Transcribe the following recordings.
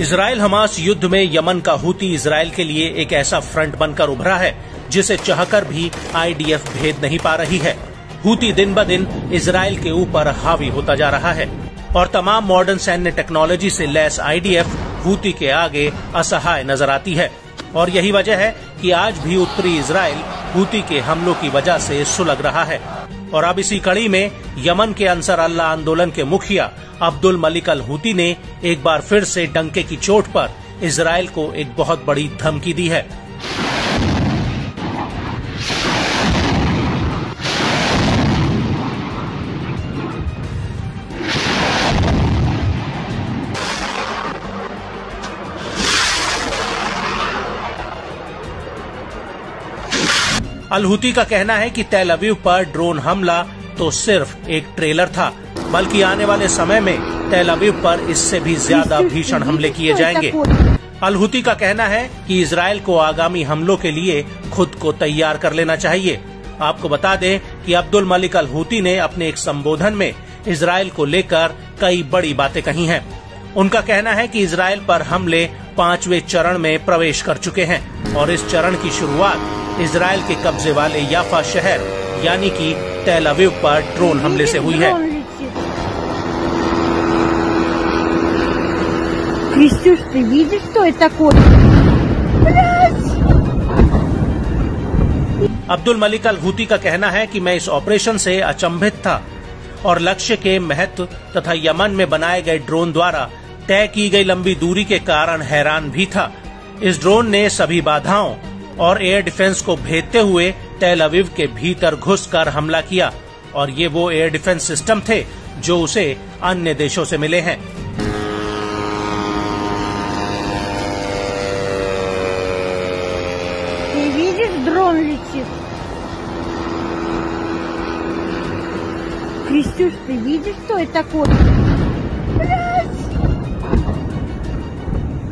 Israel Hamas युद्ध में Yemen का हूती इजराइल के लिए एक ऐसा फ्रंट बनकर उभरा है जिसे चाहकर भी आईडीएफ भेद नहीं पा रही है। हूती दिन ब दिन इजराइल के ऊपर हावी होता जा रहा है और तमाम मॉडर्न सैन्य टेक्नोलॉजी से लैस आईडीएफ हूती के आगे असहाय नजर आती है। और यही वजह है कि आज भी उत्तरी इजराइल हूती के हमलों की वजह से सुलग रहा है। और अब इसी कड़ी में यमन के अंसर अल्लाह आंदोलन के मुखिया अब्दुल मलिक अल हूती ने एक बार फिर से डंके की चोट पर इजराइल को एक बहुत बड़ी धमकी दी है। अल हूती का कहना है कि तेल अवीव पर ड्रोन हमला तो सिर्फ एक ट्रेलर था, बल्कि आने वाले समय में तेल अवीव पर इससे भी ज्यादा भीषण हमले किए जाएंगे। अल हूती का कहना है कि इजराइल को आगामी हमलों के लिए खुद को तैयार कर लेना चाहिए। आपको बता दें कि अब्दुल मलिक अल हूती ने अपने एक संबोधन में इजराइल को लेकर कई बड़ी बातें कही हैं। उनका कहना है कि इजराइल पर हमले 5वें चरण में प्रवेश कर चुके हैं और इस चरण की शुरुआत इजराइल के कब्जे वाले याफा शहर यानी कि तेल अवीव पर ड्रोन हमले से हुई है। अब्दुल मलिक अल हूती का कहना है कि मैं इस ऑपरेशन से अचंभित था और लक्ष्य के महत्व तथा यमन में बनाए गए ड्रोन द्वारा तय की गई लंबी दूरी के कारण हैरान भी था। इस ड्रोन ने सभी बाधाओं और एयर डिफेंस को भेदते हुए तेल अवीव के भीतर घुसकर हमला किया और ये वो एयर डिफेंस सिस्टम थे जो उसे अन्य देशों से मिले हैं। ड्रोन летит. Крестюш, ты видишь, что это такое?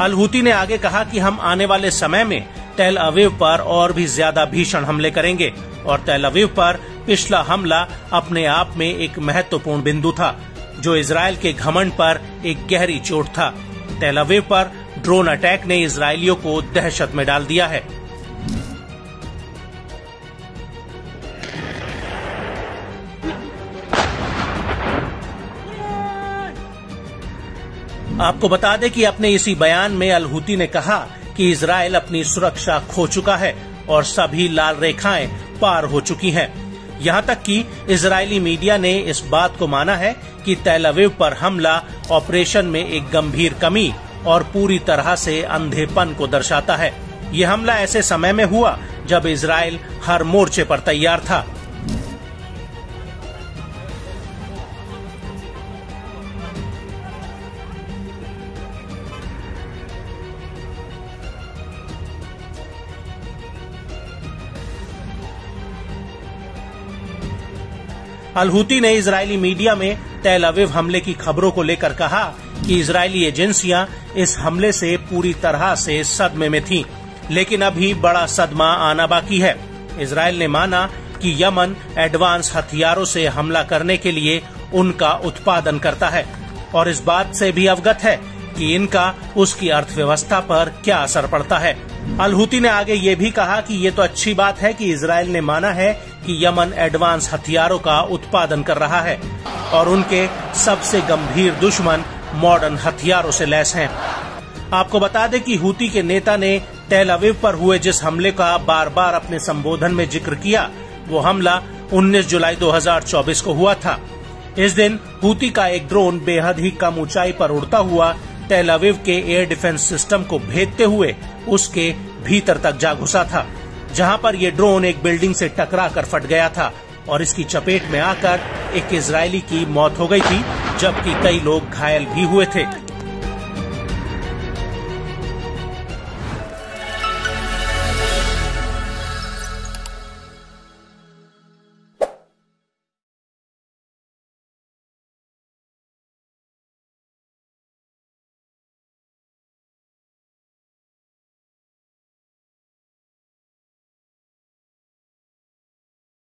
अल हूती ने आगे कहा कि हम आने वाले समय में तेल अवीव पर और भी ज्यादा भीषण हमले करेंगे और तेल अवीव पर पिछला हमला अपने आप में एक महत्वपूर्ण बिंदु था जो इजराइल के घमंड पर एक गहरी चोट था। तेल अवीव पर ड्रोन अटैक ने इजरायलियों को दहशत में डाल दिया है। आपको बता दें कि अपने इसी बयान में अल हूती ने कहा कि इजराइल अपनी सुरक्षा खो चुका है और सभी लाल रेखाएं पार हो चुकी हैं। यहां तक कि इजरायली मीडिया ने इस बात को माना है कि तेल अवीव पर हमला ऑपरेशन में एक गंभीर कमी और पूरी तरह से अंधेपन को दर्शाता है। ये हमला ऐसे समय में हुआ जब इजराइल हर मोर्चे पर तैयार था। अल हूती ने इजरायली मीडिया में तेल अवीव हमले की खबरों को लेकर कहा कि इजरायली एजेंसियां इस हमले से पूरी तरह से सदमे में थीं, लेकिन अभी बड़ा सदमा आना बाकी है। इजराइल ने माना कि यमन एडवांस हथियारों से हमला करने के लिए उनका उत्पादन करता है और इस बात से भी अवगत है कि इनका उसकी अर्थव्यवस्था पर क्या असर पड़ता है। अल हूती ने आगे ये भी कहा कि ये तो अच्छी बात है कि इजराइल ने माना है कि यमन एडवांस हथियारों का उत्पादन कर रहा है और उनके सबसे गंभीर दुश्मन मॉडर्न हथियारों से लैस हैं। आपको बता दें कि हूती के नेता ने तेल अवीव पर हुए जिस हमले का बार बार अपने संबोधन में जिक्र किया, वो हमला 19 जुलाई 2024 को हुआ था। इस दिन हूती का एक ड्रोन बेहद ही कम ऊंचाई पर उड़ता हुआ तेल अवीव के एयर डिफेंस सिस्टम को भेदते हुए उसके भीतर तक जा घुसा था, जहां पर ये ड्रोन एक बिल्डिंग से टकरा कर फट गया था और इसकी चपेट में आकर एक इजरायली की मौत हो गई थी, जबकि कई लोग घायल भी हुए थे।